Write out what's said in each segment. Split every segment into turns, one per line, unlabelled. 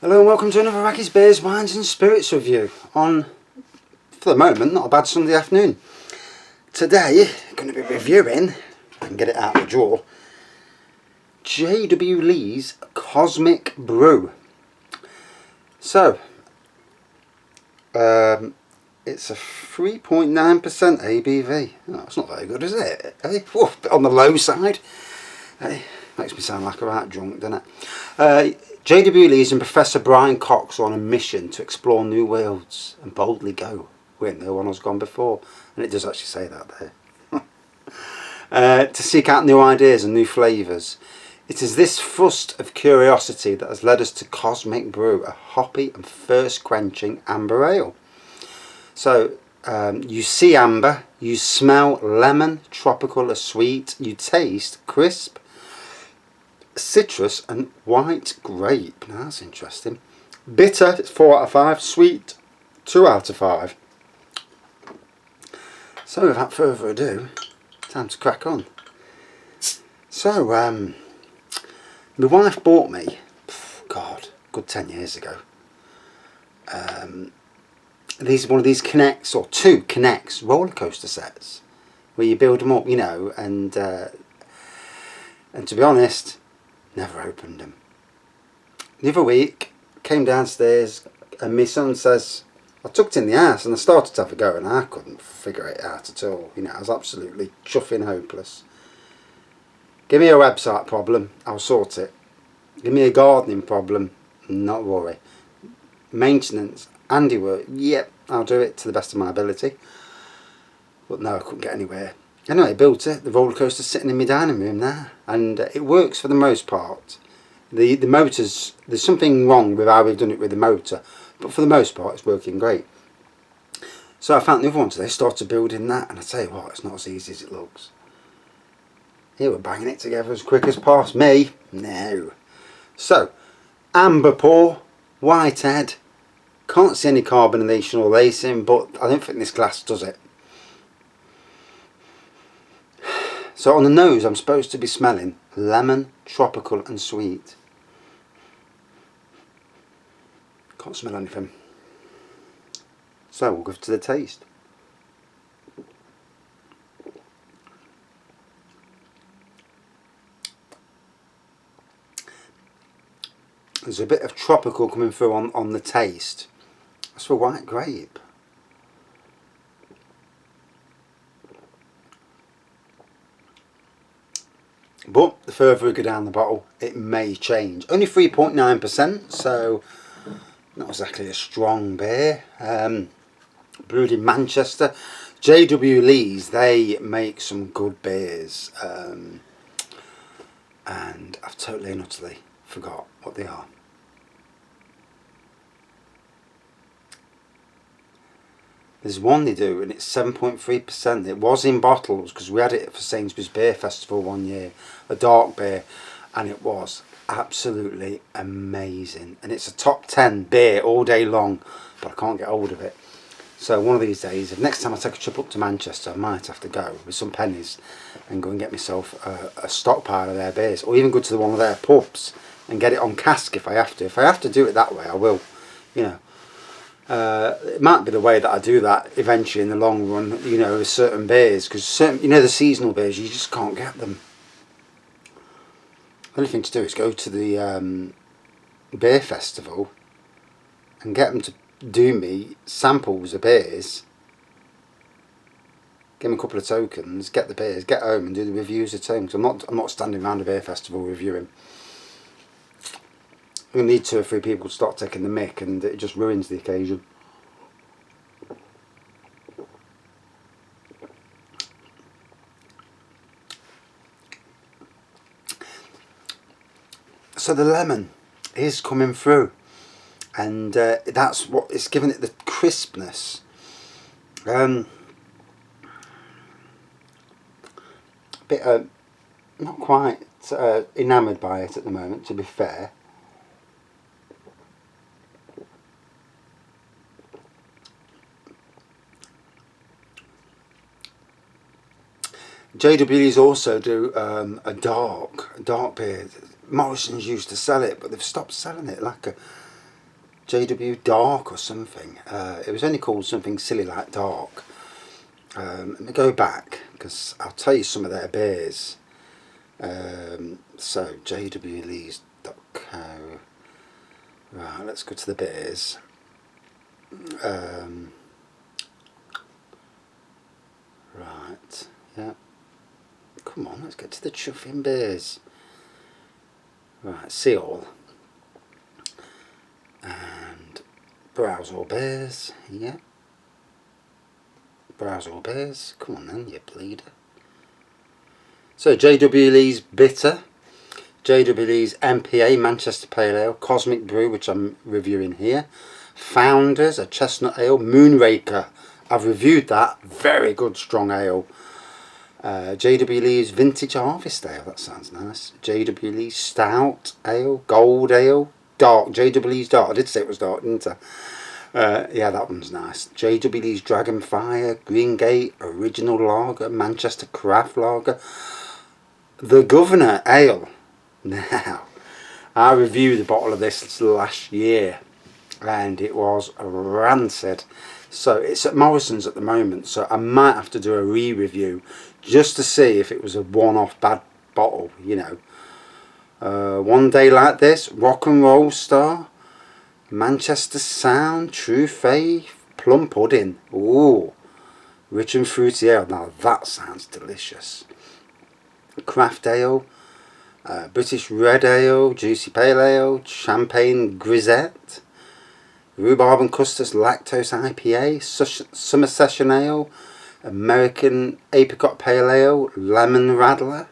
Hello and welcome to another Raggy's Beers, Wines and Spirits review on, for the moment, not a bad Sunday afternoon. Today, I'm going to be reviewing, if I can get it out of the drawer, J.W. Lee's Cosmic Brew. So, it's a 3.9% ABV. Oh, that's not very good, is it? Hey, whoa, bit on the low side. Hey, makes me sound like a right drunk, doesn't it? J.W. Lee's and Professor Brian Cox are on a mission to explore new worlds and boldly go where no one has gone before. And it does actually say that there. To seek out new ideas and new flavours. It is this thrust of curiosity that has led us to Cosmic Brew, a hoppy and thirst-quenching amber ale. So, you see amber, you smell lemon, tropical or sweet, you taste crisp, citrus and white grape. Now that's interesting. Bitter, it's 4 out of 5. Sweet, 2 out of 5. So without further ado, time to crack on. So, my wife bought me, God, good 10 years ago, one of these Connects, or 2 Connects roller coaster sets, where you build them up, you know, and to be honest, never opened them. The other week, came downstairs and my son says, I tucked in the house and I started to have a go and I couldn't figure it out at all. You know, I was absolutely chuffing hopeless. Give me a website problem, I'll sort it. Give me a gardening problem, not worry. Maintenance, handiwork, yep, I'll do it to the best of my ability. But no, I couldn't get anywhere. Anyway, I built it. The roller coaster's sitting in my dining room there, and it works for the most part. The motors, there's something wrong with how we've done it with the motor, but for the most part it's working great. So I found the other one today, started building that, and I tell you what, it's not as easy as it looks. Here we're banging it together as quick as past me. No. So, amber pour, white head, can't see any carbonation or lacing, but I don't think this glass does it. So on the nose I'm supposed to be smelling lemon, tropical and sweet. Can't smell anything. So we'll go to the taste. There's a bit of tropical coming through on the taste. That's for white grape. But the further we go down the bottle, it may change. Only 3.9%, so not exactly a strong beer. Brewed in Manchester. J.W. Lee's, they make some good beers. And I've totally and utterly forgot what they are. There's one they do and it's 7.3%. It was in bottles because we had it for Sainsbury's Beer Festival one year, a dark beer, and it was absolutely amazing. And it's a top 10 beer all day long, but I can't get hold of it. So one of these days, if next time I take a trip up to Manchester, I might have to go with some pennies and go and get myself a stockpile of their beers, or even go to one of their pubs and get it on cask if I have to. If I have to do it that way, I will, you know. It might be the way that I do that eventually in the long run, you know, with certain beers, because certain, you know, the seasonal beers, you just can't get them. The only thing to do is go to the beer festival and get them to do me samples of beers, give them a couple of tokens, get the beers, get home and do the reviews at home, because I'm not standing around a beer festival reviewing. We need 2 or 3 people to start taking the mick, and it just ruins the occasion. So the lemon is coming through, and that's what it's giving it the crispness. Bit not quite enamoured by it at the moment, to be fair. JW's also do a dark beer. Morrison's used to sell it, but they've stopped selling it. Like JW Dark or something. It was only called something silly like Dark. Let me go back because I'll tell you some of their beers. So jwlees.co. Right, let's go to the beers. Right, yeah. Come on, let's get to the chuffing beers. Right, see all. And browse all beers, yeah. Browse all beers. Come on then, you bleeder. So JW Lee's Bitter, JW Lee's MPA Manchester Pale Ale, Cosmic Brew, which I'm reviewing here, Founders, a chestnut ale, Moonraker, I've reviewed that, very good strong ale. JW Lee's Vintage Harvest Ale, that sounds nice. JW Lee's Stout Ale, Gold Ale, Dark, JW Lee's Dark, I did say it was dark, didn't I? Yeah, that one's nice. JW Lee's Dragonfire, Greengate, Original Lager, Manchester Craft Lager, The Governor Ale. Now, I reviewed a bottle of this last year and it was rancid. So it's at Morrison's at the moment, so I might have to do a re-review just to see if it was a one-off bad bottle, you know. One Day Like This, Rock and Roll Star, Manchester Sound, True Faith, Plum Pudding. Ooh, rich and fruity ale. Now that sounds delicious. Craft Ale, British Red Ale, Juicy Pale Ale, Champagne Grisette, Rhubarb and Custards Lactose IPA, Summer Session Ale, American Apricot Pale Ale, Lemon Radler,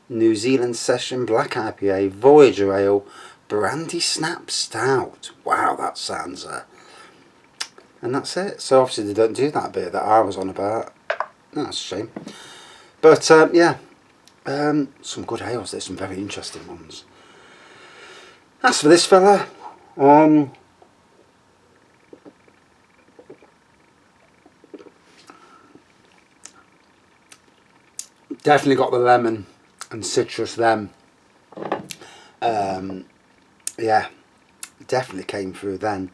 New Zealand Session Black IPA, Voyager Ale, Brandy Snap Stout. Wow, that sounds... and that's it. So obviously they don't do that bit that I was on about. No, that's a shame. But yeah, some good ales. There's some very interesting ones. As for this fella, definitely got the lemon and citrus then. Yeah, definitely came through then.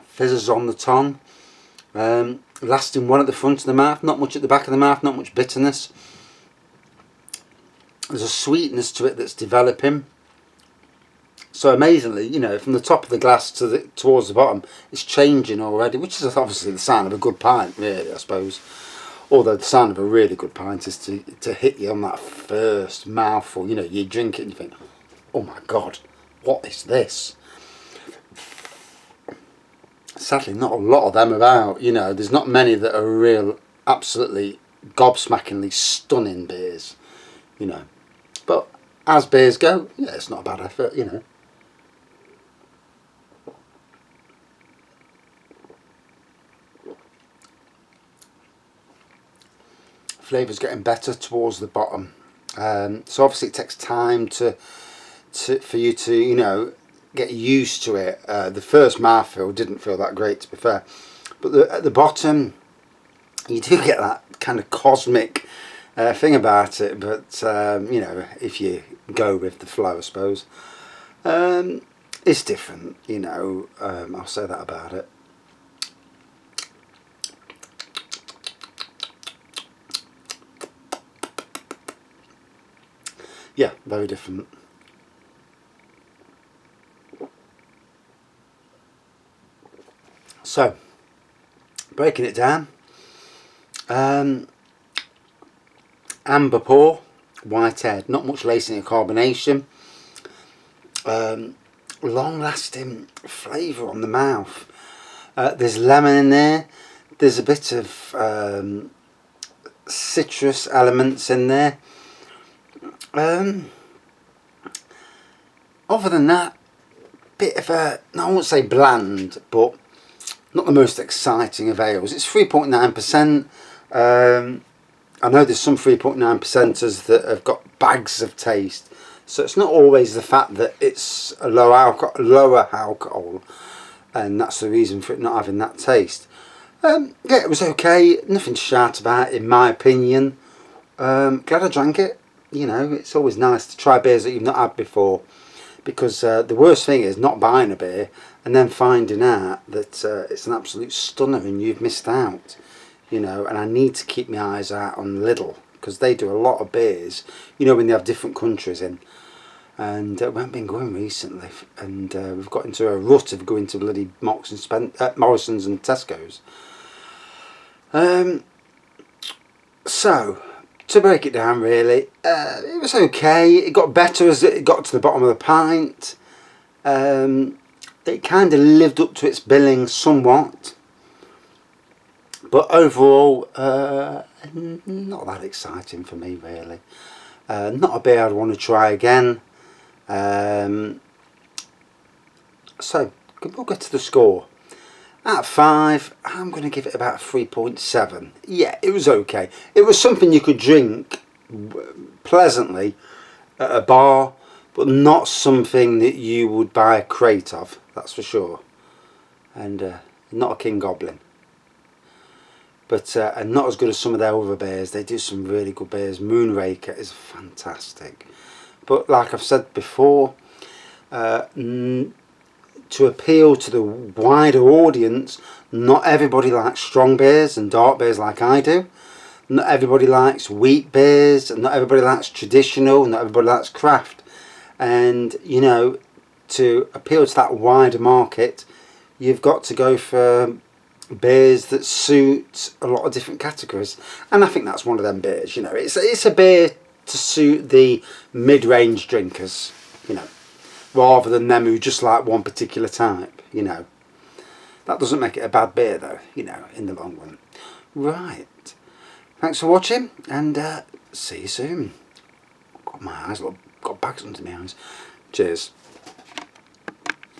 Fizzes on the tongue. Lasting one at the front of the mouth, not much at the back of the mouth, not much bitterness. There's a sweetness to it that's developing. So amazingly, you know, from the top of the glass to towards the bottom, it's changing already, which is obviously the sign of a good pint, really, I suppose. Although the sign of a really good pint is to hit you on that first mouthful. You know, you drink it and you think, oh my God, what is this? Sadly, not a lot of them about, you know, there's not many that are real, absolutely gobsmackingly stunning beers, you know. But as beers go, yeah, it's not a bad effort, you know. Flavour's getting better towards the bottom. So obviously it takes time for you to, you know, get used to it. The first mouthfeel didn't feel that great, to be fair. But at the bottom, you do get that kind of cosmic thing about it. But, you know, if you go with the flow, I suppose. It's different, you know. I'll say that about it. Yeah, very different. So, breaking it down, amber pour, white head, not much lacing or carbonation, long lasting flavour on the mouth. There's lemon in there, there's a bit of citrus elements in there. Other than that, bit of a, I won't say bland, but not the most exciting of ales. It's 3.9%. I know there's some 3.9%ers that have got bags of taste, so it's not always the fact that it's a lower alcohol, and that's the reason for it not having that taste. Yeah, it was okay. Nothing to shout about, in my opinion. Glad I drank it. You know, it's always nice to try beers that you've not had before, because the worst thing is not buying a beer and then finding out that it's an absolute stunner and you've missed out. You know, and I need to keep my eyes out on Lidl, because they do a lot of beers. You know, when they have different countries in. And we haven't been going recently, and we've got into a rut of going to bloody Morrison's and Tesco's. So, to break it down really, it was okay. It got better as it got to the bottom of the pint. It kind of lived up to its billing somewhat. But overall, not that exciting for me really. Not a beer I'd want to try again. So, we'll get to the score. Out of 5, I'm going to give it about 3.7. Yeah, it was okay. It was something you could drink pleasantly at a bar, but not something that you would buy a crate of, that's for sure. And not a King Goblin. But and not as good as some of their other beers. They do some really good beers. Moonraker is fantastic. But like I've said before, to appeal to the wider audience, not everybody likes strong beers and dark beers like I do. Not everybody likes wheat beers, and not everybody likes traditional, not everybody likes craft. And, you know, to appeal to that wider market, you've got to go for beers that suit a lot of different categories. And I think that's one of them beers, you know. It's a beer to suit the mid-range drinkers, you know, rather than them who just like one particular type, you know. That doesn't make it a bad beer though, you know, in the long run. Right. Thanks for watching, and see you soon. Got my eyes, got bags under my eyes. Cheers.